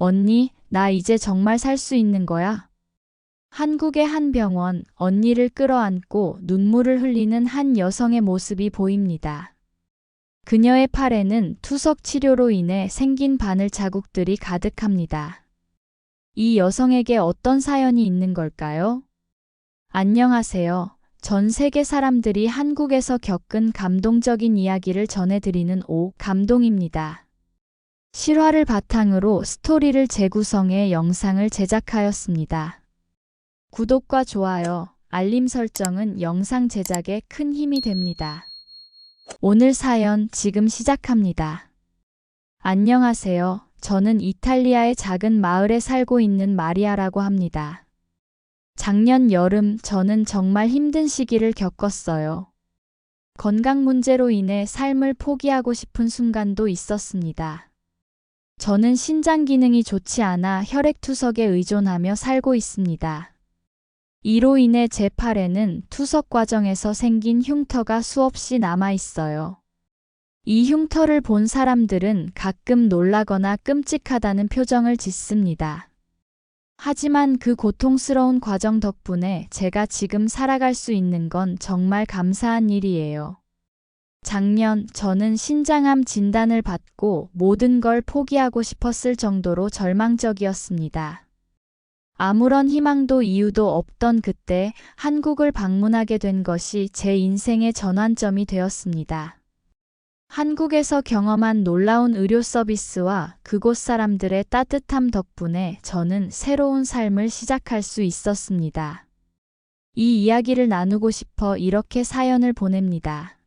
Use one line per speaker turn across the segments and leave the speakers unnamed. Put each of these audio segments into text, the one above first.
언니, 나 이제 정말 살 수 있는 거야? 한국의 한 병원, 언니를 끌어안고 눈물을 흘리는 한 여성의 모습이 보입니다. 그녀의 팔에는 투석 치료로 인해 생긴 바늘 자국들이 가득합니다. 이 여성에게 어떤 사연이 있는 걸까요? 안녕하세요. 전 세계 사람들이 한국에서 겪은 감동적인 이야기를 전해드리는 감동입니다. 실화를 바탕으로 스토리를 재구성해 영상을 제작하였습니다. 구독과 좋아요, 알림 설정은 영상 제작에 큰 힘이 됩니다. 오늘 사연 지금 시작합니다. 안녕하세요. 저는 이탈리아의 작은 마을에 살고 있는 마리아라고 합니다. 작년 여름 저는 정말 힘든 시기를 겪었어요. 건강 문제로 인해 삶을 포기하고 싶은 순간도 있었습니다. 저는 신장 기능이 좋지 않아 혈액투석에 의존하며 살고 있습니다. 이로 인해 제 팔에는 투석 과정에서 생긴 흉터가 수없이 남아 있어요. 이 흉터를 본 사람들은 가끔 놀라거나 끔찍하다는 표정을 짓습니다. 하지만 그 고통스러운 과정 덕분에 제가 지금 살아갈 수 있는 건 정말 감사한 일이에요. 작년 저는 신장암 진단을 받고 모든 걸 포기하고 싶었을 정도로 절망적이었습니다. 아무런 희망도 이유도 없던 그때 한국을 방문하게 된 것이 제 인생의 전환점이 되었습니다. 한국에서 경험한 놀라운 의료 서비스와 그곳 사람들의 따뜻함 덕분에 저는 새로운 삶을 시작할 수 있었습니다. 이 이야기를 나누고 싶어 이렇게 사연을 보냅니다.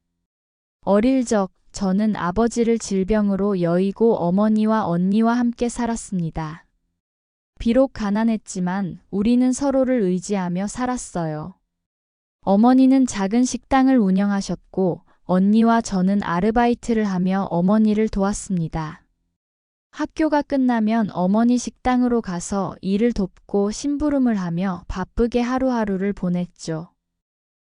어릴 적 저는 아버지를 질병으로 여의고 어머니와 언니와 함께 살았습니다. 비록 가난했지만 우리는 서로를 의지하며 살았어요. 어머니는 작은 식당을 운영하셨고 언니와 저는 아르바이트를 하며 어머니를 도왔습니다. 학교가 끝나면 어머니 식당으로 가서 일을 돕고 심부름을 하며 바쁘게 하루하루를 보냈죠.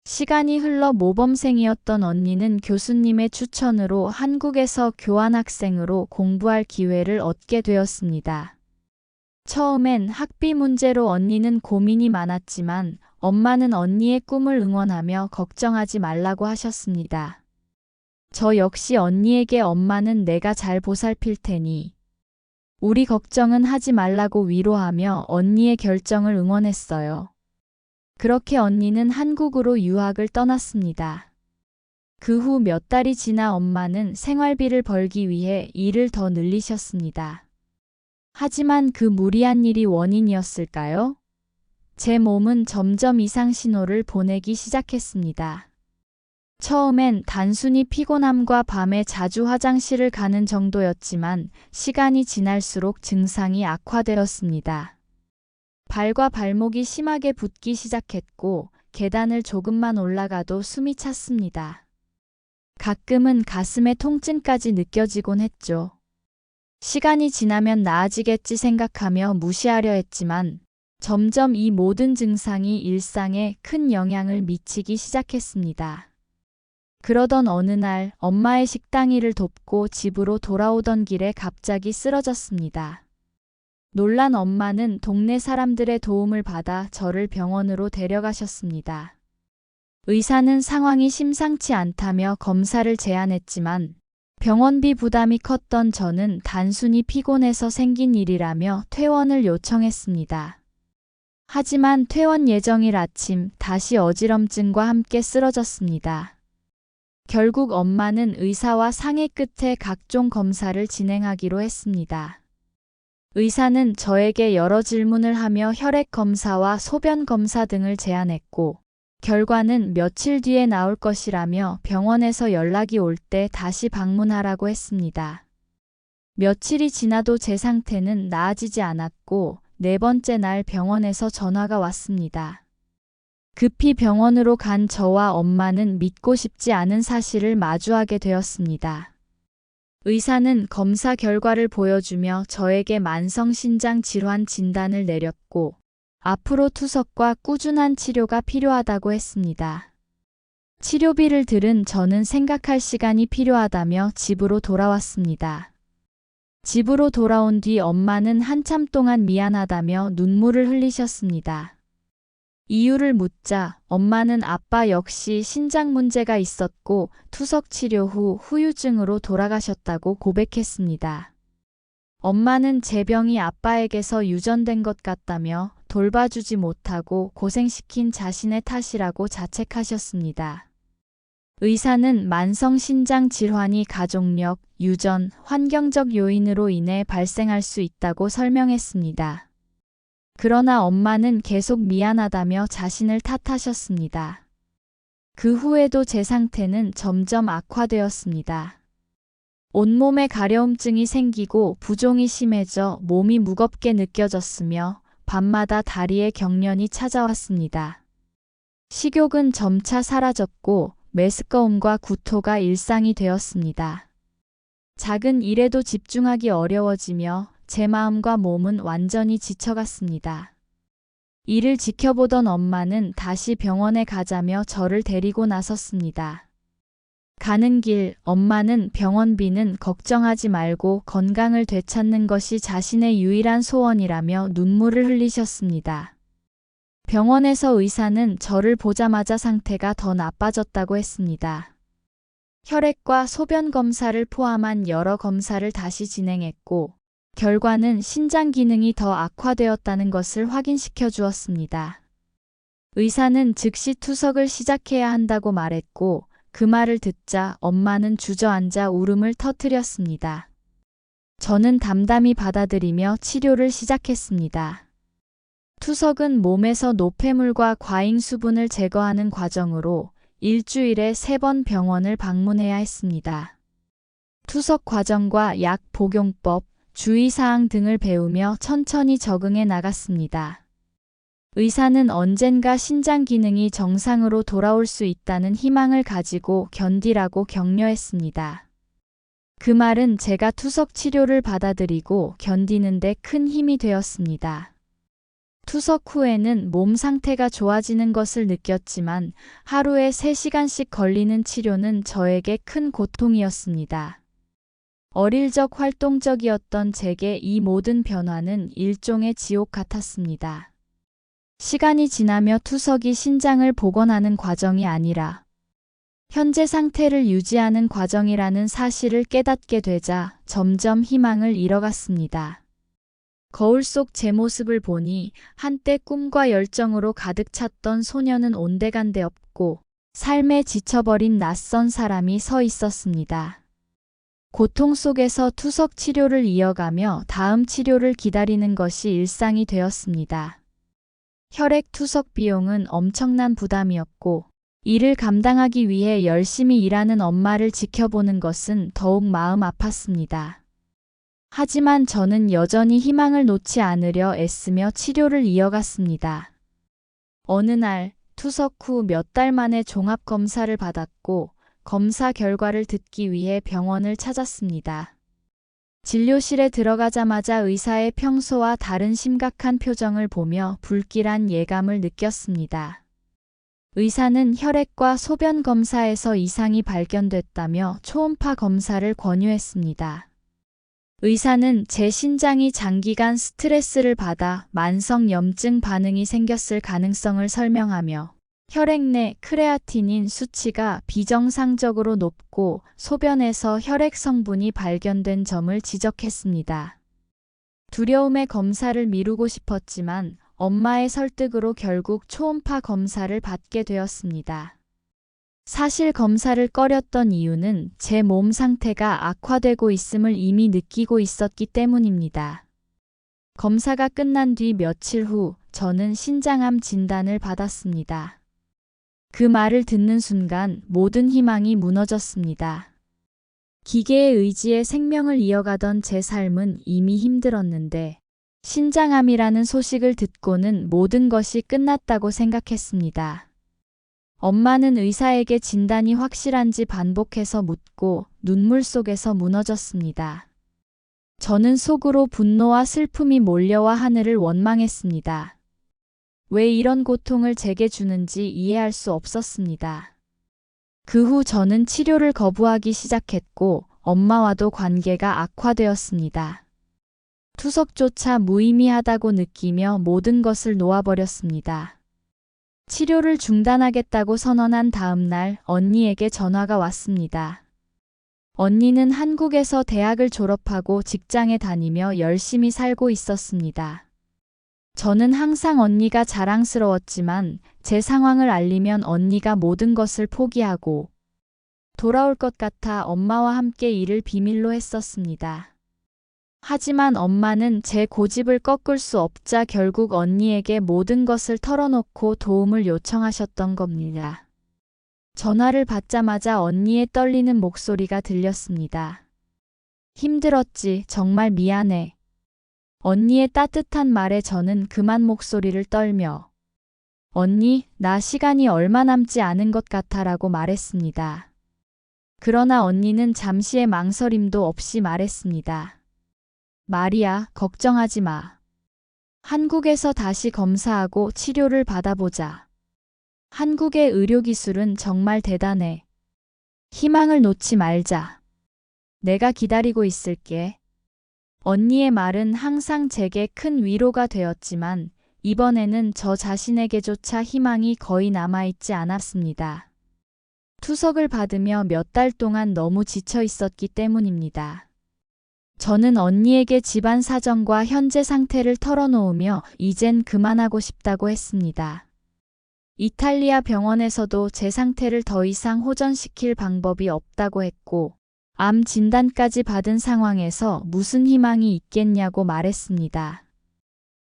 시간이 흘러 모범생이었던 언니는 교수님의 추천으로 한국에서 교환학생으로 공부할 기회를 얻게 되었습니다. 처음엔 학비 문제로 언니는 고민이 많았지만 엄마는 언니의 꿈을 응원하며 걱정하지 말라고 하셨습니다. 저 역시 언니에게 엄마는 내가 잘 보살필 테니 우리 걱정은 하지 말라고 위로하며 언니의 결정을 응원했어요. 그렇게 언니는 한국으로 유학을 떠났습니다. 그 후 몇 달이 지나 엄마는 생활비를 벌기 위해 일을 더 늘리셨습니다. 하지만 그 무리한 일이 원인이었을까요? 제 몸은 점점 이상 신호를 보내기 시작했습니다. 처음엔 단순히 피곤함과 밤에 자주 화장실을 가는 정도였지만 시간이 지날수록 증상이 악화되었습니다. 발과 발목이 심하게 붓기 시작했고 계단을 조금만 올라가도 숨이 찼습니다. 가끔은 가슴에 통증까지 느껴지곤 했죠. 시간이 지나면 나아지겠지 생각하며 무시하려 했지만 점점 이 모든 증상이 일상에 큰 영향을 미치기 시작했습니다. 그러던 어느 날 엄마의 식당 일을 돕고 집으로 돌아오던 길에 갑자기 쓰러졌습니다. 놀란 엄마는 동네 사람들의 도움을 받아 저를 병원으로 데려가셨습니다. 의사는 상황이 심상치 않다며 검사를 제안했지만 병원비 부담이 컸던 저는 단순히 피곤해서 생긴 일이라며 퇴원을 요청했습니다. 하지만 퇴원 예정일 아침 다시 어지럼증과 함께 쓰러졌습니다. 결국 엄마는 의사와 상의 끝에 각종 검사를 진행하기로 했습니다. 의사는 저에게 여러 질문을 하며 혈액 검사와 소변 검사 등을 제안했고 결과는 며칠 뒤에 나올 것이라며 병원에서 연락이 올 때 다시 방문하라고 했습니다. 며칠이 지나도 제 상태는 나아지지 않았고 네 번째 날 병원에서 전화가 왔습니다. 급히 병원으로 간 저와 엄마는 믿고 싶지 않은 사실을 마주하게 되었습니다. 의사는 검사 결과를 보여주며 저에게 만성신장 질환 진단을 내렸고 앞으로 투석과 꾸준한 치료가 필요하다고 했습니다. 치료비를 들은 저는 생각할 시간이 필요하다며 집으로 돌아왔습니다. 집으로 돌아온 뒤 엄마는 한참 동안 미안하다며 눈물을 흘리셨습니다. 이유를 묻자 엄마는 아빠 역시 신장 문제가 있었고 투석 치료 후 후유증으로 돌아가셨다고 고백했습니다. 엄마는 제 병이 아빠에게서 유전된 것 같다며 돌봐주지 못하고 고생시킨 자신의 탓이라고 자책하셨습니다. 의사는 만성 신장 질환이 가족력, 유전, 환경적 요인으로 인해 발생할 수 있다고 설명했습니다. 그러나 엄마는 계속 미안하다며 자신을 탓하셨습니다. 그 후에도 제 상태는 점점 악화되었습니다. 온몸에 가려움증이 생기고 부종이 심해져 몸이 무겁게 느껴졌으며 밤마다 다리에 경련이 찾아왔습니다. 식욕은 점차 사라졌고 메스꺼움과 구토가 일상이 되었습니다. 작은 일에도 집중하기 어려워지며 제 마음과 몸은 완전히 지쳐갔습니다. 이를 지켜보던 엄마는 다시 병원에 가자며 저를 데리고 나섰습니다. 가는 길 엄마는 병원비는 걱정하지 말고 건강을 되찾는 것이 자신의 유일한 소원이라며 눈물을 흘리셨습니다. 병원에서 의사는 저를 보자마자 상태가 더 나빠졌다고 했습니다. 혈액과 소변 검사를 포함한 여러 검사를 다시 진행했고 결과는 신장 기능이 더 악화되었다는 것을 확인시켜 주었습니다. 의사는 즉시 투석을 시작해야 한다고 말했고 그 말을 듣자 엄마는 주저앉아 울음을 터뜨렸습니다. 저는 담담히 받아들이며 치료를 시작했습니다. 투석은 몸에서 노폐물과 과잉 수분을 제거하는 과정으로 일주일에 3번 병원을 방문해야 했습니다. 투석 과정과 약 복용법, 주의사항 등을 배우며 천천히 적응해 나갔습니다. 의사는 언젠가 신장 기능이 정상으로 돌아올 수 있다는 희망을 가지고 견디라고 격려했습니다. 그 말은 제가 투석 치료를 받아들이고 견디는 데 큰 힘이 되었습니다. 투석 후에는 몸 상태가 좋아지는 것을 느꼈지만 하루에 3시간씩 걸리는 치료는 저에게 큰 고통이었습니다. 어릴 적 활동적이었던 제게 이 모든 변화는 일종의 지옥 같았습니다. 시간이 지나며 투석이 신장을 복원하는 과정이 아니라 현재 상태를 유지하는 과정이라는 사실을 깨닫게 되자 점점 희망을 잃어갔습니다. 거울 속 제 모습을 보니 한때 꿈과 열정으로 가득 찼던 소녀는 온데간데 없고 삶에 지쳐버린 낯선 사람이 서 있었습니다. 고통 속에서 투석 치료를 이어가며 다음 치료를 기다리는 것이 일상이 되었습니다. 혈액 투석 비용은 엄청난 부담이었고 이를 감당하기 위해 열심히 일하는 엄마를 지켜보는 것은 더욱 마음 아팠습니다. 하지만 저는 여전히 희망을 놓지 않으려 애쓰며 치료를 이어갔습니다. 어느 날 투석 후 몇 달 만에 종합검사를 받았고 검사 결과를 듣기 위해 병원을 찾았습니다. 진료실에 들어가자마자 의사의 평소와 다른 심각한 표정을 보며 불길한 예감을 느꼈습니다. 의사는 혈액과 소변 검사에서 이상이 발견됐다며 초음파 검사를 권유했습니다. 의사는 제 신장이 장기간 스트레스를 받아 만성 염증 반응이 생겼을 가능성을 설명하며 혈액 내 크레아티닌 수치가 비정상적으로 높고 소변에서 혈액 성분이 발견된 점을 지적했습니다. 두려움에 검사를 미루고 싶었지만 엄마의 설득으로 결국 초음파 검사를 받게 되었습니다. 사실 검사를 꺼렸던 이유는 제 몸 상태가 악화되고 있음을 이미 느끼고 있었기 때문입니다. 검사가 끝난 뒤 며칠 후 저는 신장암 진단을 받았습니다. 그 말을 듣는 순간 모든 희망이 무너졌습니다. 기계의 의지에 생명을 이어가던 제 삶은 이미 힘들었는데 신장암이라는 소식을 듣고는 모든 것이 끝났다고 생각했습니다. 엄마는 의사에게 진단이 확실한지 반복해서 묻고 눈물 속에서 무너졌습니다. 저는 속으로 분노와 슬픔이 몰려와 하늘을 원망했습니다. 왜 이런 고통을 제게 주는지 이해할 수 없었습니다. 그 후 저는 치료를 거부하기 시작했고 엄마와도 관계가 악화되었습니다. 투석조차 무의미하다고 느끼며 모든 것을 놓아버렸습니다. 치료를 중단하겠다고 선언한 다음 날 언니에게 전화가 왔습니다. 언니는 한국에서 대학을 졸업하고 직장에 다니며 열심히 살고 있었습니다. 저는 항상 언니가 자랑스러웠지만 제 상황을 알리면 언니가 모든 것을 포기하고 돌아올 것 같아 엄마와 함께 일을 비밀로 했었습니다. 하지만 엄마는 제 고집을 꺾을 수 없자 결국 언니에게 모든 것을 털어놓고 도움을 요청하셨던 겁니다. 전화를 받자마자 언니의 떨리는 목소리가 들렸습니다. 힘들었지, 정말 미안해. 언니의 따뜻한 말에 저는 그만 목소리를 떨며 언니, 나 시간이 얼마 남지 않은 것 같아라고 말했습니다. 그러나 언니는 잠시의 망설임도 없이 말했습니다. 마리아, 걱정하지 마. 한국에서 다시 검사하고 치료를 받아보자. 한국의 의료기술은 정말 대단해. 희망을 놓지 말자. 내가 기다리고 있을게. 언니의 말은 항상 제게 큰 위로가 되었지만 이번에는 저 자신에게조차 희망이 거의 남아있지 않았습니다. 투석을 받으며 몇 달 동안 너무 지쳐 있었기 때문입니다. 저는 언니에게 집안 사정과 현재 상태를 털어놓으며 이젠 그만하고 싶다고 했습니다. 이탈리아 병원에서도 제 상태를 더 이상 호전시킬 방법이 없다고 했고 암 진단까지 받은 상황에서 무슨 희망이 있겠냐고 말했습니다.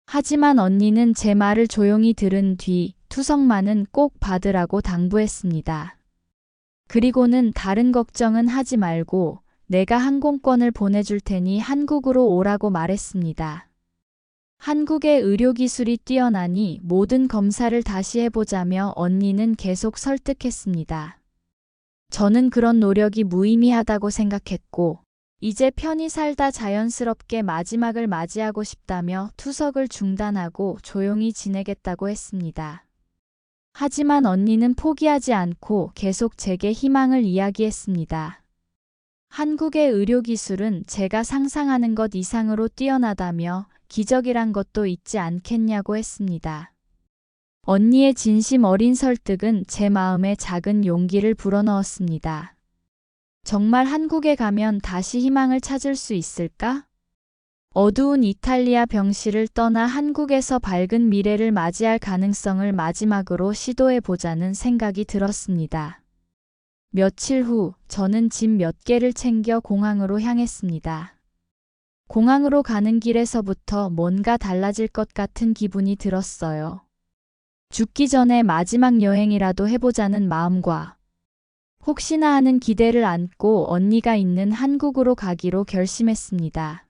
하지만 언니는 제 말을 조용히 들은 뒤 투석만은 꼭 받으라고 당부했습니다. 그리고는 다른 걱정은 하지 말고 내가 항공권을 보내줄 테니 한국으로 오라고 말했습니다. 한국의 의료기술이 뛰어나니 모든 검사를 다시 해보자며 언니는 계속 설득했습니다. 저는 그런 노력이 무의미하다고 생각했고 이제 편히 살다 자연스럽게 마지막을 맞이하고 싶다며 투석을 중단하고 조용히 지내겠다고 했습니다. 하지만 언니는 포기하지 않고 계속 제게 희망을 이야기했습니다. 한국의 의료기술은 제가 상상하는 것 이상으로 뛰어나다며 기적이란 것도 있지 않겠냐고 했습니다. 언니의 진심 어린 설득은 제 마음에 작은 용기를 불어넣었습니다. 정말 한국에 가면 다시 희망을 찾을 수 있을까? 어두운 이탈리아 병실을 떠나 한국에서 밝은 미래를 맞이할 가능성을 마지막으로 시도해보자는 생각이 들었습니다. 며칠 후 저는 짐 몇 개를 챙겨 공항으로 향했습니다. 공항으로 가는 길에서부터 뭔가 달라질 것 같은 기분이 들었어요. 죽기 전에 마지막 여행이라도 해보자는 마음과 혹시나 하는 기대를 안고 언니가 있는 한국으로 가기로 결심했습니다.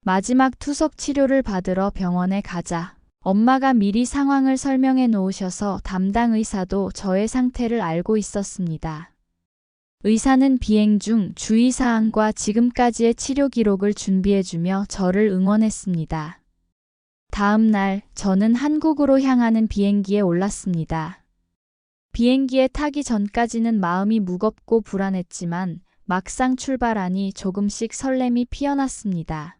마지막 투석 치료를 받으러 병원에 가자. 엄마가 미리 상황을 설명해 놓으셔서 담당 의사도 저의 상태를 알고 있었습니다. 의사는 비행 중 주의사항과 지금까지의 치료 기록을 준비해주며 저를 응원했습니다. 다음 날 저는 한국으로 향하는 비행기에 올랐습니다. 비행기에 타기 전까지는 마음이 무겁고 불안했지만 막상 출발하니 조금씩 설렘이 피어났습니다.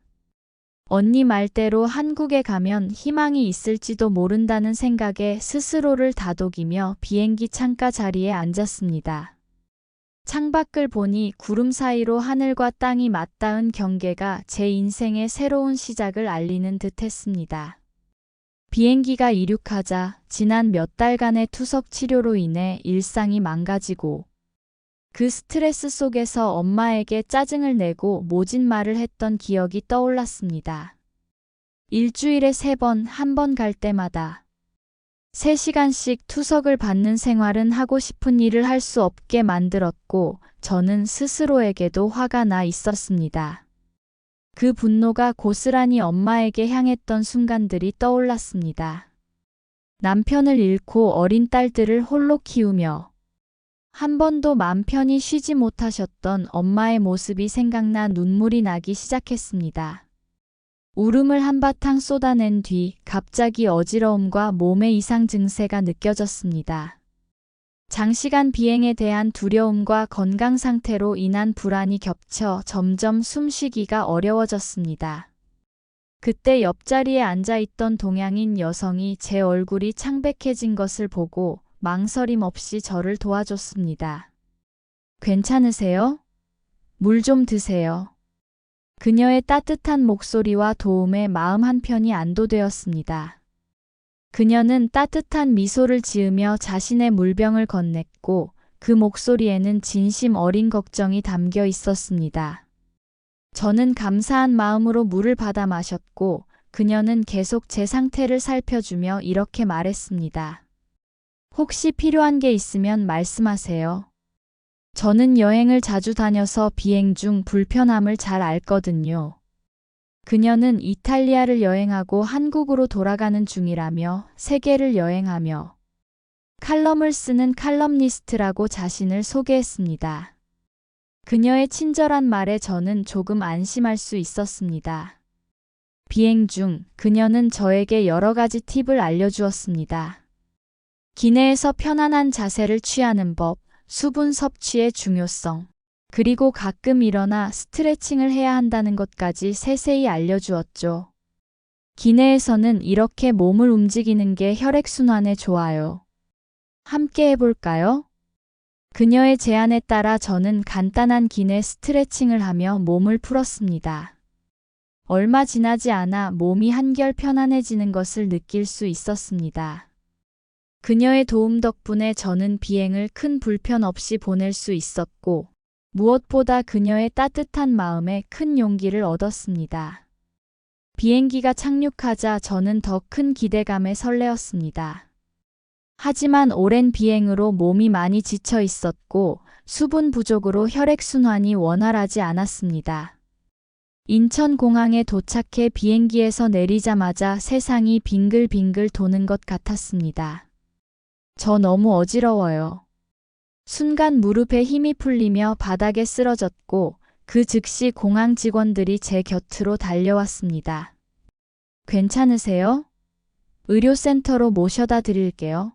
언니 말대로 한국에 가면 희망이 있을지도 모른다는 생각에 스스로를 다독이며 비행기 창가 자리에 앉았습니다. 창밖을 보니 구름 사이로 하늘과 땅이 맞닿은 경계가 제 인생의 새로운 시작을 알리는 듯 했습니다. 비행기가 이륙하자 지난 몇 달간의 투석 치료로 인해 일상이 망가지고 그 스트레스 속에서 엄마에게 짜증을 내고 모진 말을 했던 기억이 떠올랐습니다. 일주일에 3번, 한 번 갈 때마다 3시간씩 투석을 받는 생활은 하고 싶은 일을 할 수 없게 만들었고 저는 스스로에게도 화가 나 있었습니다. 그 분노가 고스란히 엄마에게 향했던 순간들이 떠올랐습니다. 남편을 잃고 어린 딸들을 홀로 키우며 한 번도 맘 편히 쉬지 못하셨던 엄마의 모습이 생각나 눈물이 나기 시작했습니다. 울음을 한바탕 쏟아낸 뒤 갑자기 어지러움과 몸의 이상 증세가 느껴졌습니다. 장시간 비행에 대한 두려움과 건강 상태로 인한 불안이 겹쳐 점점 숨쉬기가 어려워졌습니다. 그때 옆자리에 앉아있던 동양인 여성이 제 얼굴이 창백해진 것을 보고 망설임 없이 저를 도와줬습니다. 괜찮으세요? 물 좀 드세요. 그녀의 따뜻한 목소리와 도움에 마음 한편이 안도되었습니다. 그녀는 따뜻한 미소를 지으며 자신의 물병을 건넸고 그 목소리에는 진심 어린 걱정이 담겨 있었습니다. 저는 감사한 마음으로 물을 받아 마셨고 그녀는 계속 제 상태를 살펴주며 이렇게 말했습니다. 혹시 필요한 게 있으면 말씀하세요. 저는 여행을 자주 다녀서 비행 중 불편함을 잘 알거든요. 그녀는 이탈리아를 여행하고 한국으로 돌아가는 중이라며 세계를 여행하며 칼럼을 쓰는 칼럼니스트라고 자신을 소개했습니다. 그녀의 친절한 말에 저는 조금 안심할 수 있었습니다. 비행 중 그녀는 저에게 여러 가지 팁을 알려주었습니다. 기내에서 편안한 자세를 취하는 법, 수분 섭취의 중요성, 그리고 가끔 일어나 스트레칭을 해야 한다는 것까지 세세히 알려주었죠. 기내에서는 이렇게 몸을 움직이는 게 혈액순환에 좋아요. 함께 해볼까요? 그녀의 제안에 따라 저는 간단한 기내 스트레칭을 하며 몸을 풀었습니다. 얼마 지나지 않아 몸이 한결 편안해지는 것을 느낄 수 있었습니다. 그녀의 도움 덕분에 저는 비행을 큰 불편 없이 보낼 수 있었고, 무엇보다 그녀의 따뜻한 마음에 큰 용기를 얻었습니다. 비행기가 착륙하자 저는 더 큰 기대감에 설레었습니다. 하지만 오랜 비행으로 몸이 많이 지쳐 있었고 수분 부족으로 혈액순환이 원활하지 않았습니다. 인천공항에 도착해 비행기에서 내리자마자 세상이 빙글빙글 도는 것 같았습니다. 저 너무 어지러워요. 순간 무릎에 힘이 풀리며 바닥에 쓰러졌고 그 즉시 공항 직원들이 제 곁으로 달려왔습니다. 괜찮으세요? 의료센터로 모셔다 드릴게요.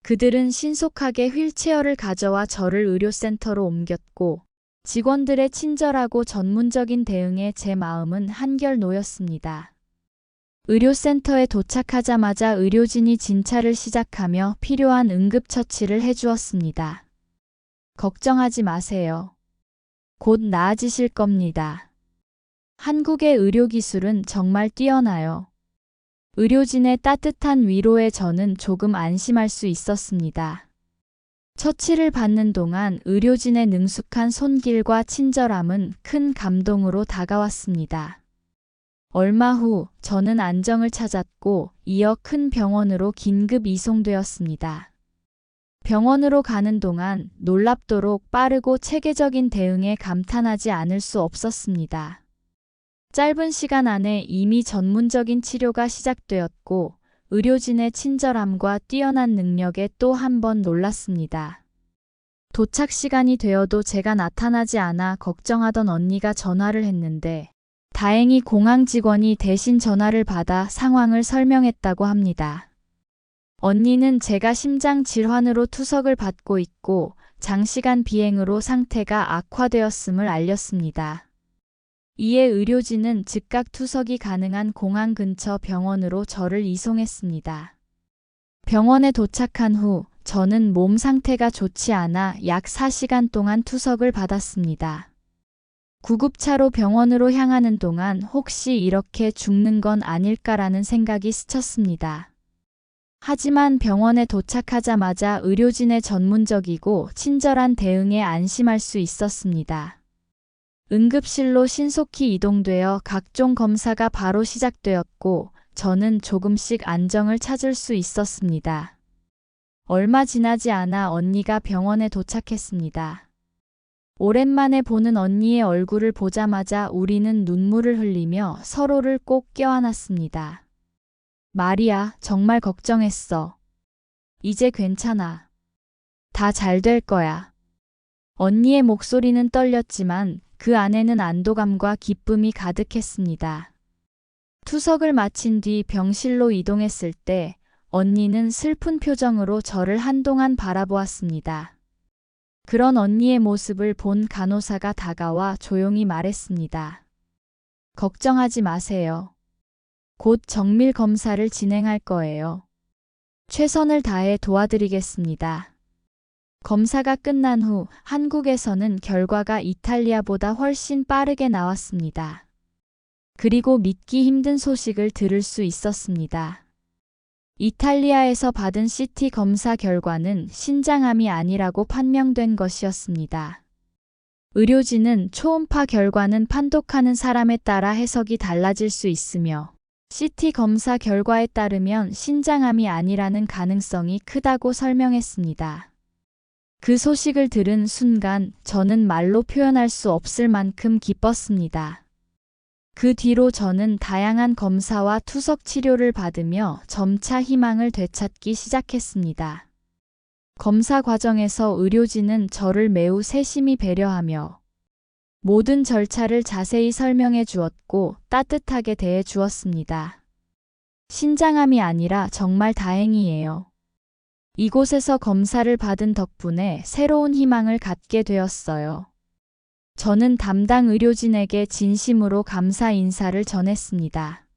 그들은 신속하게 휠체어를 가져와 저를 의료센터로 옮겼고 직원들의 친절하고 전문적인 대응에 제 마음은 한결 놓였습니다. 의료센터에 도착하자마자 의료진이 진찰을 시작하며 필요한 응급처치를 해주었습니다. 걱정하지 마세요. 곧 나아지실 겁니다. 한국의 의료기술은 정말 뛰어나요. 의료진의 따뜻한 위로에 저는 조금 안심할 수 있었습니다. 처치를 받는 동안 의료진의 능숙한 손길과 친절함은 큰 감동으로 다가왔습니다. 얼마 후 저는 안정을 찾았고 이어 큰 병원으로 긴급 이송되었습니다. 병원으로 가는 동안 놀랍도록 빠르고 체계적인 대응에 감탄하지 않을 수 없었습니다. 짧은 시간 안에 이미 전문적인 치료가 시작되었고 의료진의 친절함과 뛰어난 능력에 또 한 번 놀랐습니다. 도착 시간이 되어도 제가 나타나지 않아 걱정하던 언니가 전화를 했는데 다행히 공항 직원이 대신 전화를 받아 상황을 설명했다고 합니다. 언니는 제가 심장 질환으로 투석을 받고 있고 장시간 비행으로 상태가 악화되었음을 알렸습니다. 이에 의료진은 즉각 투석이 가능한 공항 근처 병원으로 저를 이송했습니다. 병원에 도착한 후 저는 몸 상태가 좋지 않아 약 4시간 동안 투석을 받았습니다. 구급차로 병원으로 향하는 동안 혹시 이렇게 죽는 건 아닐까라는 생각이 스쳤습니다. 하지만 병원에 도착하자마자 의료진의 전문적이고 친절한 대응에 안심할 수 있었습니다. 응급실로 신속히 이동되어 각종 검사가 바로 시작되었고 저는 조금씩 안정을 찾을 수 있었습니다. 얼마 지나지 않아 언니가 병원에 도착했습니다. 오랜만에 보는 언니의 얼굴을 보자마자 우리는 눈물을 흘리며 서로를 꼭 껴안았습니다. 마리아, 정말 걱정했어. 이제 괜찮아. 다 잘 될 거야. 언니의 목소리는 떨렸지만 그 안에는 안도감과 기쁨이 가득했습니다. 투석을 마친 뒤 병실로 이동했을 때 언니는 슬픈 표정으로 저를 한동안 바라보았습니다. 그런 언니의 모습을 본 간호사가 다가와 조용히 말했습니다. 걱정하지 마세요. 곧 정밀 검사를 진행할 거예요. 최선을 다해 도와드리겠습니다. 검사가 끝난 후 한국에서는 결과가 이탈리아보다 훨씬 빠르게 나왔습니다. 그리고 믿기 힘든 소식을 들을 수 있었습니다. 이탈리아에서 받은 CT 검사 결과는 신장암이 아니라고 판명된 것이었습니다. 의료진은 초음파 결과는 판독하는 사람에 따라 해석이 달라질 수 있으며 CT 검사 결과에 따르면 신장암이 아니라는 가능성이 크다고 설명했습니다. 그 소식을 들은 순간 저는 말로 표현할 수 없을 만큼 기뻤습니다. 그 뒤로 저는 다양한 검사와 투석 치료를 받으며 점차 희망을 되찾기 시작했습니다. 검사 과정에서 의료진은 저를 매우 세심히 배려하며 모든 절차를 자세히 설명해 주었고 따뜻하게 대해 주었습니다. 신장암이 아니라 정말 다행이에요. 이곳에서 검사를 받은 덕분에 새로운 희망을 갖게 되었어요. 저는 담당 의료진에게 진심으로 감사 인사를 전했습니다.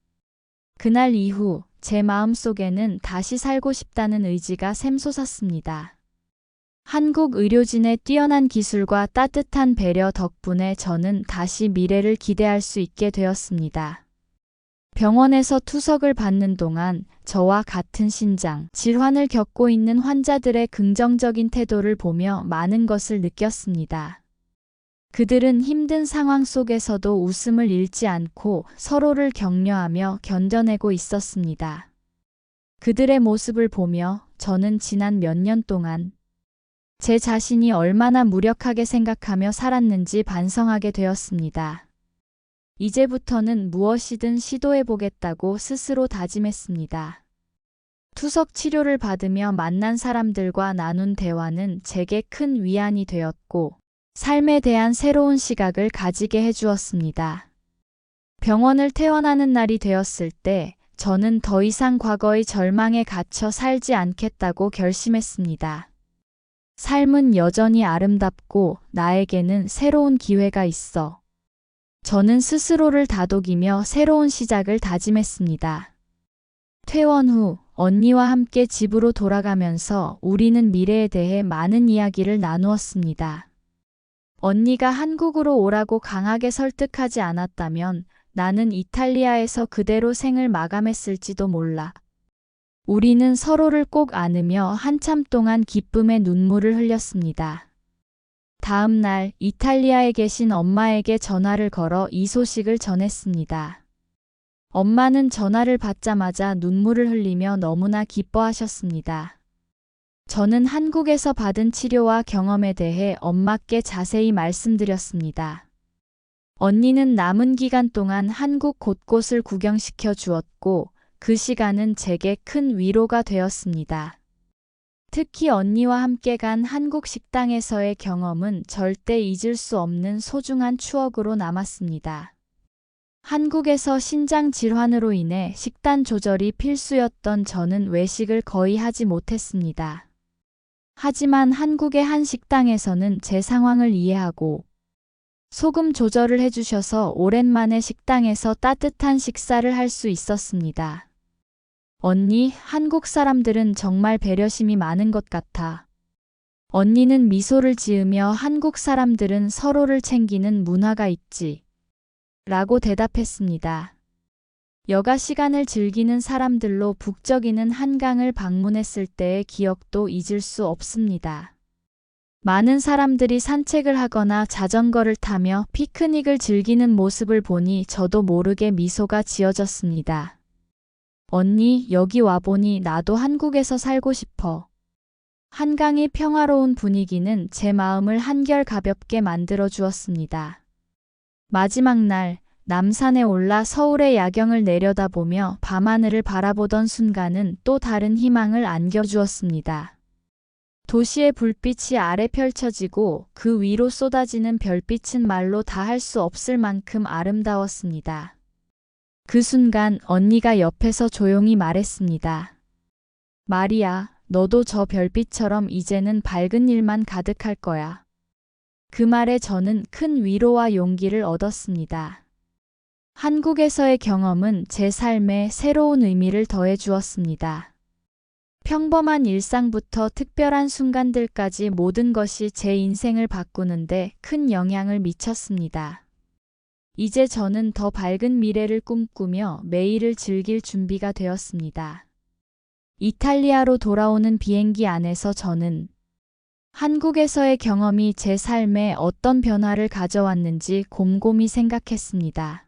그날 이후 제 마음속에는 다시 살고 싶다는 의지가 샘솟았습니다. 한국 의료진의 뛰어난 기술과 따뜻한 배려 덕분에 저는 다시 미래를 기대할 수 있게 되었습니다. 병원에서 투석을 받는 동안 저와 같은 신장 질환을 겪고 있는 환자들의 긍정적인 태도를 보며 많은 것을 느꼈습니다. 그들은 힘든 상황 속에서도 웃음을 잃지 않고 서로를 격려하며 견뎌내고 있었습니다. 그들의 모습을 보며 저는 지난 몇 년 동안 제 자신이 얼마나 무력하게 생각하며 살았는지 반성하게 되었습니다. 이제부터는 무엇이든 시도해보겠다고 스스로 다짐했습니다. 투석 치료를 받으며 만난 사람들과 나눈 대화는 제게 큰 위안이 되었고 삶에 대한 새로운 시각을 가지게 해주었습니다. 병원을 퇴원하는 날이 되었을 때 저는 더 이상 과거의 절망에 갇혀 살지 않겠다고 결심했습니다. 삶은 여전히 아름답고 나에게는 새로운 기회가 있어. 저는 스스로를 다독이며 새로운 시작을 다짐했습니다. 퇴원 후 언니와 함께 집으로 돌아가면서 우리는 미래에 대해 많은 이야기를 나누었습니다. 언니가 한국으로 오라고 강하게 설득하지 않았다면 나는 이탈리아에서 그대로 생을 마감했을지도 몰라. 우리는 서로를 꼭 안으며 한참 동안 기쁨의 눈물을 흘렸습니다. 다음 날 이탈리아에 계신 엄마에게 전화를 걸어 이 소식을 전했습니다. 엄마는 전화를 받자마자 눈물을 흘리며 너무나 기뻐하셨습니다. 저는 한국에서 받은 치료와 경험에 대해 엄마께 자세히 말씀드렸습니다. 언니는 남은 기간 동안 한국 곳곳을 구경시켜 주었고 그 시간은 제게 큰 위로가 되었습니다. 특히 언니와 함께 간 한국 식당에서의 경험은 절대 잊을 수 없는 소중한 추억으로 남았습니다. 한국에서 신장 질환으로 인해 식단 조절이 필수였던 저는 외식을 거의 하지 못했습니다. 하지만 한국의 한 식당에서는 제 상황을 이해하고 소금 조절을 해주셔서 오랜만에 식당에서 따뜻한 식사를 할 수 있었습니다. 언니, 한국 사람들은 정말 배려심이 많은 것 같아. 언니는 미소를 지으며 한국 사람들은 서로를 챙기는 문화가 있지. 라고 대답했습니다. 여가 시간을 즐기는 사람들로 북적이는 한강을 방문했을 때의 기억도 잊을 수 없습니다. 많은 사람들이 산책을 하거나 자전거를 타며 피크닉을 즐기는 모습을 보니 저도 모르게 미소가 지어졌습니다. 언니, 여기 와보니 나도 한국에서 살고 싶어. 한강의 평화로운 분위기는 제 마음을 한결 가볍게 만들어 주었습니다. 마지막 날, 남산에 올라 서울의 야경을 내려다보며 밤하늘을 바라보던 순간은 또 다른 희망을 안겨주었습니다. 도시의 불빛이 아래 펼쳐지고 그 위로 쏟아지는 별빛은 말로 다 할 수 없을 만큼 아름다웠습니다. 그 순간 언니가 옆에서 조용히 말했습니다. 마리아, 너도 저 별빛처럼 이제는 밝은 일만 가득할 거야. 그 말에 저는 큰 위로와 용기를 얻었습니다. 한국에서의 경험은 제 삶에 새로운 의미를 더해 주었습니다. 평범한 일상부터 특별한 순간들까지 모든 것이 제 인생을 바꾸는데 큰 영향을 미쳤습니다. 이제 저는 더 밝은 미래를 꿈꾸며 매일을 즐길 준비가 되었습니다. 이탈리아로 돌아오는 비행기 안에서 저는 한국에서의 경험이 제 삶에 어떤 변화를 가져왔는지 곰곰이 생각했습니다.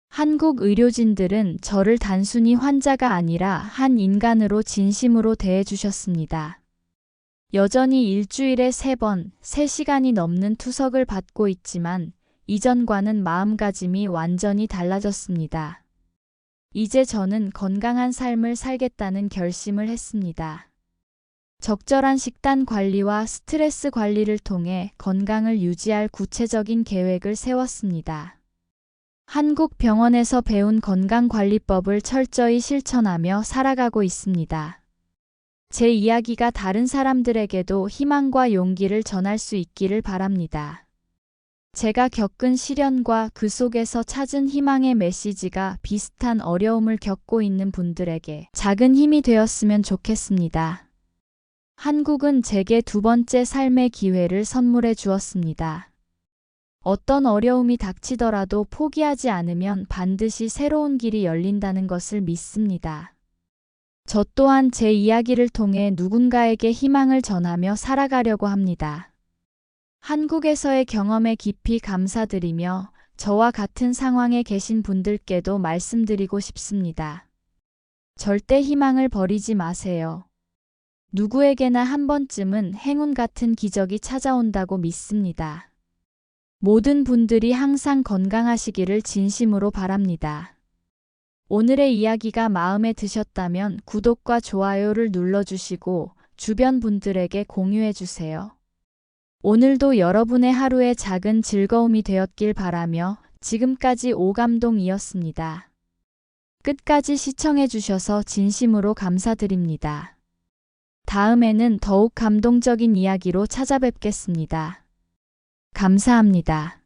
한국 의료진들은 저를 단순히 환자가 아니라 한 인간으로 진심으로 대해주셨습니다. 여전히 일주일에 3번, 3시간이 넘는 투석을 받고 있지만 이전과는 마음가짐이 완전히 달라졌습니다. 이제 저는 건강한 삶을 살겠다는 결심을 했습니다. 적절한 식단 관리와 스트레스 관리를 통해 건강을 유지할 구체적인 계획을 세웠습니다. 한국 병원에서 배운 건강관리법을 철저히 실천하며 살아가고 있습니다. 제 이야기가 다른 사람들에게도 희망과 용기를 전할 수 있기를 바랍니다. 제가 겪은 시련과 그 속에서 찾은 희망의 메시지가 비슷한 어려움을 겪고 있는 분들에게 작은 힘이 되었으면 좋겠습니다. 한국은 제게 2번째 삶의 기회를 선물해 주었습니다. 어떤 어려움이 닥치더라도 포기하지 않으면 반드시 새로운 길이 열린다는 것을 믿습니다. 저 또한 제 이야기를 통해 누군가에게 희망을 전하며 살아가려고 합니다. 한국에서의 경험에 깊이 감사드리며 저와 같은 상황에 계신 분들께도 말씀드리고 싶습니다. 절대 희망을 버리지 마세요. 누구에게나 한 번쯤은 행운 같은 기적이 찾아온다고 믿습니다. 모든 분들이 항상 건강하시기를 진심으로 바랍니다. 오늘의 이야기가 마음에 드셨다면 구독과 좋아요를 눌러주시고 주변 분들에게 공유해주세요. 오늘도 여러분의 하루에 작은 즐거움이 되었길 바라며 지금까지 오감동이었습니다. 끝까지 시청해주셔서 진심으로 감사드립니다. 다음에는 더욱 감동적인 이야기로 찾아뵙겠습니다. 감사합니다.